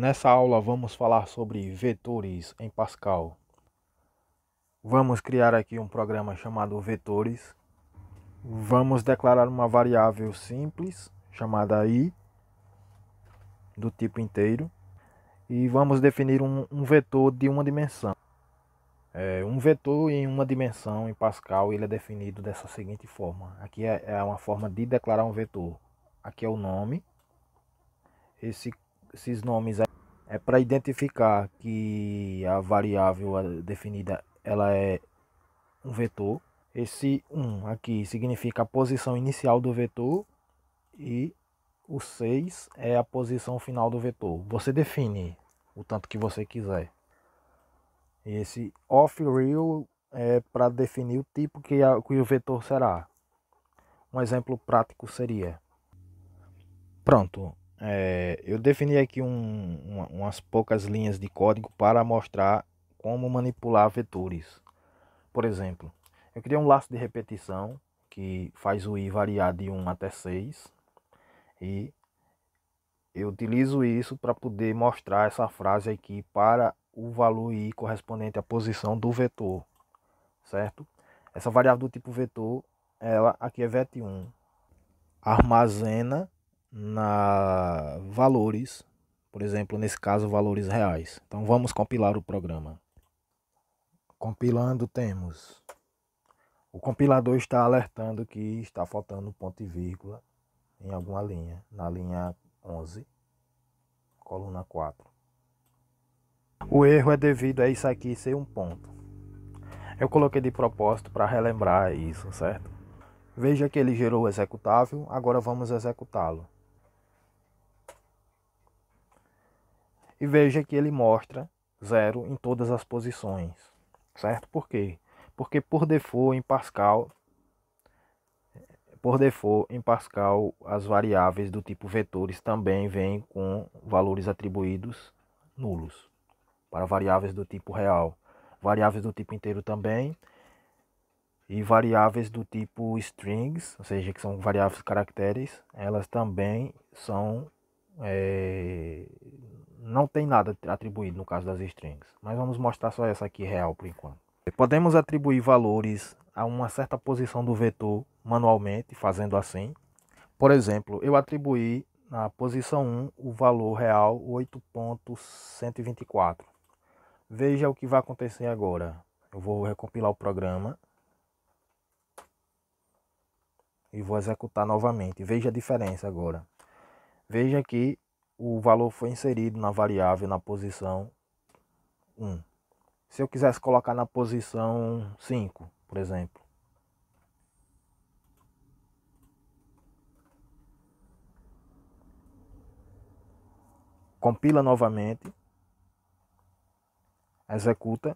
Nessa aula vamos falar sobre vetores em Pascal. Vamos criar aqui um programa chamado vetores. Vamos declarar uma variável simples chamada i, do tipo inteiro. E vamos definir um vetor de uma dimensão. Um vetor em uma dimensão em Pascal ele é definido dessa seguinte forma. Aqui é uma forma de declarar um vetor. Aqui é o nome. Esses nomes é para identificar que a variável definida ela é um vetor. Esse 1 aqui significa a posição inicial do vetor e o 6 é a posição final do vetor. Você define o tanto que você quiser. Esse of real é para definir o tipo que o vetor será. Um exemplo prático seria: pronto, eu defini aqui umas poucas linhas de código para mostrar como manipular vetores. Por exemplo, eu criei um laço de repetição que faz o i variar de 1 até 6 e eu utilizo isso para poder mostrar essa frase aqui para o valor i correspondente à posição do vetor, certo? Essa variável do tipo vetor, ela aqui é vet1, armazena valores, por exemplo, nesse caso valores reais. Então vamos compilar o programa. Compilando, temos o compilador está alertando que está faltando ponto e vírgula em alguma linha, na linha 11, coluna 4. O erro é devido a isso aqui ser um ponto. Eu coloquei de propósito para relembrar isso, certo? Veja que ele gerou o executável, agora vamos executá-lo. E veja que ele mostra 0 em todas as posições, certo? Por quê? Porque por default em Pascal, as variáveis do tipo vetores também vêm com valores atribuídos nulos para variáveis do tipo real, variáveis do tipo inteiro também, e variáveis do tipo strings, ou seja, que são variáveis caracteres, elas também são não tem nada atribuído no caso das strings, mas vamos mostrar só essa aqui real por enquanto. Podemos atribuir valores a uma certa posição do vetor manualmente, fazendo assim. Por exemplo, eu atribuí na posição 1 o valor real 8.124. Veja o que vai acontecer agora. Eu vou recompilar o programa e vou executar novamente. Veja a diferença agora. Veja que o valor foi inserido na variável na posição 1. Se eu quisesse colocar na posição 5, por exemplo, compila novamente, executa,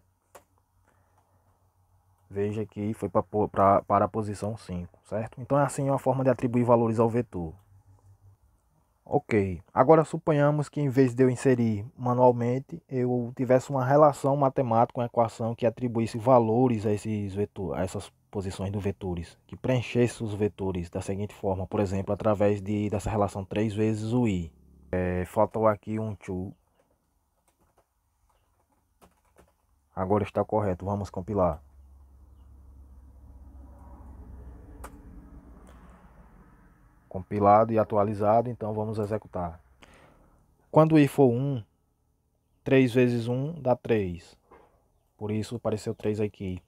veja que foi para a posição 5, certo? Então assim é uma forma de atribuir valores ao vetor. Ok, agora suponhamos que em vez de eu inserir manualmente, eu tivesse uma relação matemática, uma equação que atribuísse valores a esses vetores, a essas posições dos vetores, que preenchesse os vetores da seguinte forma, por exemplo, através dessa relação 3 vezes o i. Faltou aqui um to. Agora está correto, vamos compilar. Compilado e atualizado, então vamos executar. Quando o i for 1, 3 vezes 1 dá 3. Por isso apareceu 3 aqui.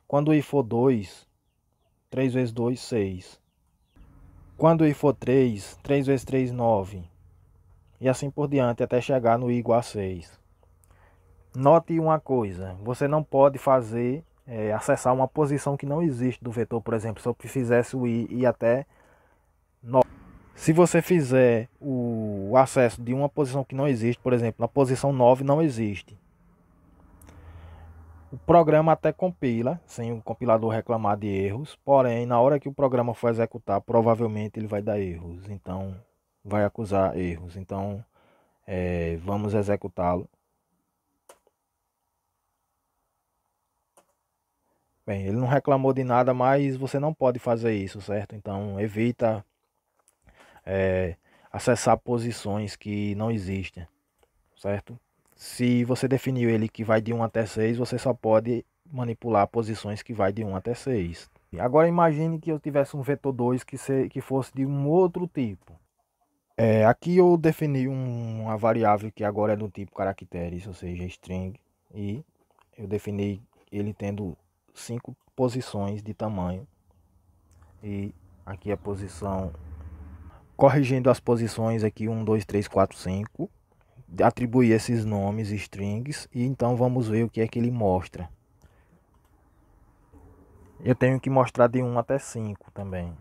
Quando o i for 2, 3 vezes 2, 6. Quando o i for 3, 3 vezes 3, 9. E assim por diante até chegar no i igual a 6. Note uma coisa, você não pode acessar uma posição que não existe do vetor, por exemplo, se eu fizesse o i ir até 9. Se você fizer o acesso de uma posição que não existe, por exemplo, na posição 9 não existe. O programa até compila, sem o compilador reclamar de erros, porém, na hora que o programa for executar, provavelmente ele vai dar erros, então vai acusar erros. Então, vamos executá-lo. Bem, ele não reclamou de nada, mas você não pode fazer isso, certo? Então, evita acessar posições que não existem, certo? Se você definiu ele que vai de 1 até 6, você só pode manipular posições que vai de 1 até 6. Agora imagine que eu tivesse um vetor 2 que fosse de um outro tipo. Aqui eu defini uma variável que agora é do tipo caracteres, ou seja, string, e eu defini ele tendo 5 posições de tamanho. E aqui a posição, corrigindo as posições aqui 1, 2, 3, 4, 5, atribuir esses nomes strings e então vamos ver o que é que ele mostra. Eu tenho que mostrar de 1 até 5 também.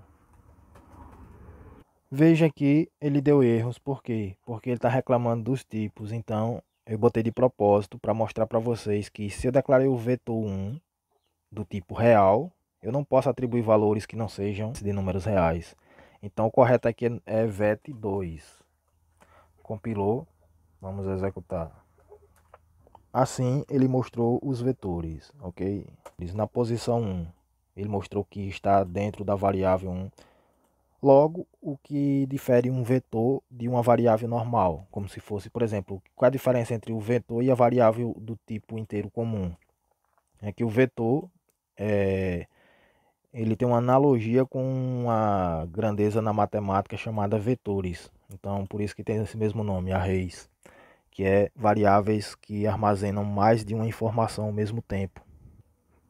Veja que ele deu erros, por quê? Porque ele está reclamando dos tipos, então eu botei de propósito para mostrar para vocês que se eu declarei o vetor 1 do tipo real, eu não posso atribuir valores que não sejam de números reais. Então o correto aqui é vet2. Compilou, vamos executar. Assim ele mostrou os vetores, ok? Na posição 1, ele mostrou que está dentro da variável 1. Logo, o que difere um vetor de uma variável normal, como se fosse, por exemplo, qual a diferença entre o vetor e a variável do tipo inteiro comum? É que o vetor ele tem uma analogia com a grandeza na matemática chamada vetores. Então, por isso que tem esse mesmo nome, arrays, que é variáveis que armazenam mais de uma informação ao mesmo tempo.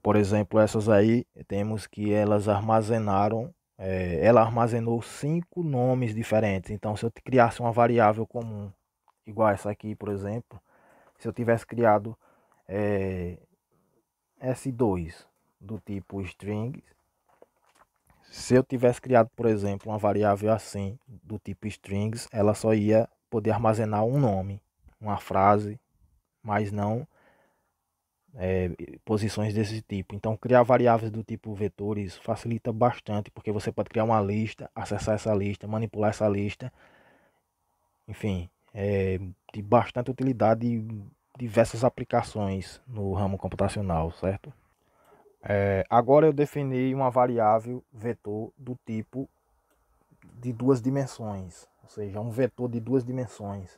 Por exemplo, essas aí, temos que elas armazenaram, ela armazenou 5 nomes diferentes. Então, se eu criasse uma variável comum, igual essa aqui, por exemplo, se eu tivesse criado S2 do tipo string, se eu tivesse criado, por exemplo, uma variável assim, do tipo strings, ela só ia poder armazenar um nome, uma frase, mas não posições desse tipo. Então, criar variáveis do tipo vetores facilita bastante, porque você pode criar uma lista, acessar essa lista, manipular essa lista. Enfim, é de bastante utilidade e diversas aplicações no ramo computacional, certo? Agora eu defini uma variável vetor do tipo de 2 dimensões, ou seja, um vetor de 2 dimensões.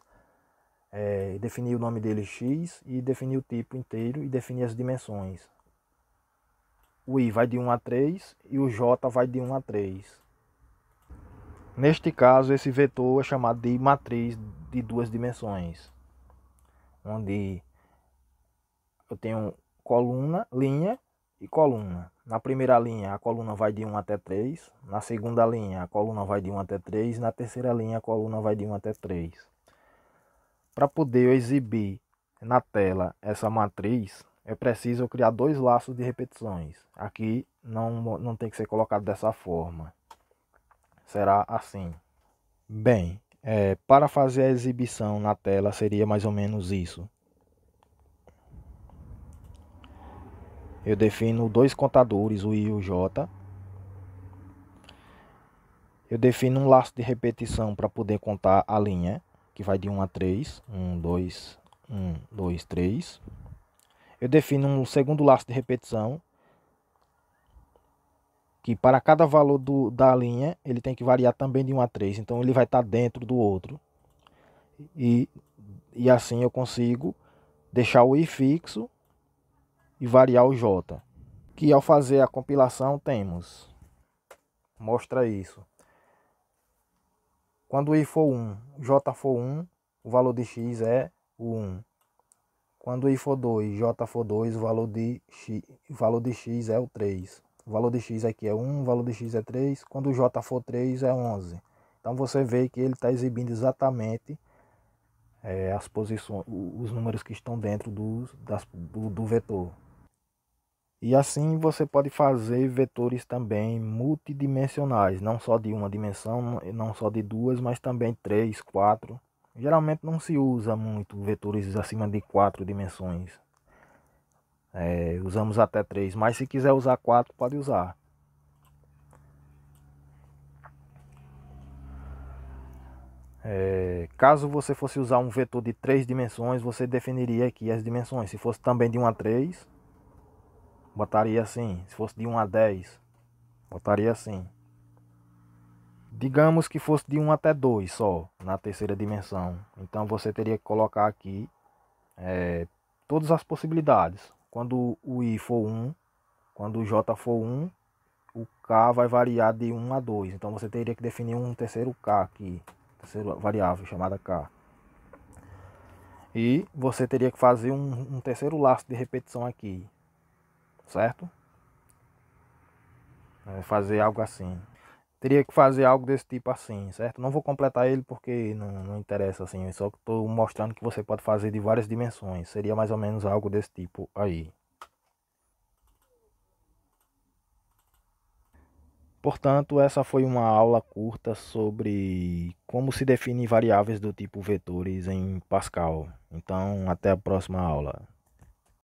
Defini o nome dele x e defini o tipo inteiro e defini as dimensões. O i vai de 1 a 3 e o j vai de 1 a 3. Neste caso, esse vetor é chamado de matriz de 2 dimensões, onde eu tenho coluna, linha e coluna. Na primeira linha, a coluna vai de 1 até 3. Na segunda linha, a coluna vai de 1 até 3. Na terceira linha, a coluna vai de 1 até 3. Para poder eu exibir na tela essa matriz, é preciso criar 2 laços de repetições. Aqui não tem que ser colocado dessa forma. Será assim. Bem, para fazer a exibição na tela seria mais ou menos isso. Eu defino 2 contadores, o i e o j. Eu defino um laço de repetição para poder contar a linha, que vai de 1 a 3. 1, 2, 1, 2, 3. Eu defino um segundo laço de repetição, que para cada valor da linha, ele tem que variar também de 1 a 3. Então ele vai estar dentro do outro. E assim eu consigo deixar o i fixo e variar o j. Que ao fazer a compilação temos. Mostra isso. Quando o i for 1, j for 1, o valor de x é o 1. Quando o i for 2, j for 2, o valor de x é o 3. O valor de x aqui é 1, o valor de x é 3. Quando o j for 3, é 11. Então você vê que ele está exibindo exatamente as posições, os números que estão dentro do vetor. E assim você pode fazer vetores também multidimensionais, não só de uma dimensão, não só de duas, mas também 3, 4. Geralmente não se usa muito vetores acima de 4 dimensões. Usamos até 3, mas se quiser usar 4, pode usar. Caso você fosse usar um vetor de 3 dimensões, você definiria aqui as dimensões. Se fosse também de 1 a 3, botaria assim. Se fosse de 1 a 10, botaria assim. Digamos que fosse de 1 até 2 só, na terceira dimensão. Então você teria que colocar aqui todas as possibilidades. Quando o I for 1, quando o J for 1, o K vai variar de 1 a 2. Então você teria que definir um terceiro K aqui, terceira variável chamada K. E você teria que fazer um terceiro laço de repetição aqui, certo? Fazer algo assim. Teria que fazer algo desse tipo assim, certo? Não vou completar ele porque não interessa assim, só que estou mostrando que você pode fazer de várias dimensões. Seria mais ou menos algo desse tipo aí. Portanto, essa foi uma aula curta sobre como se define variáveis do tipo vetores em Pascal. Então, até a próxima aula.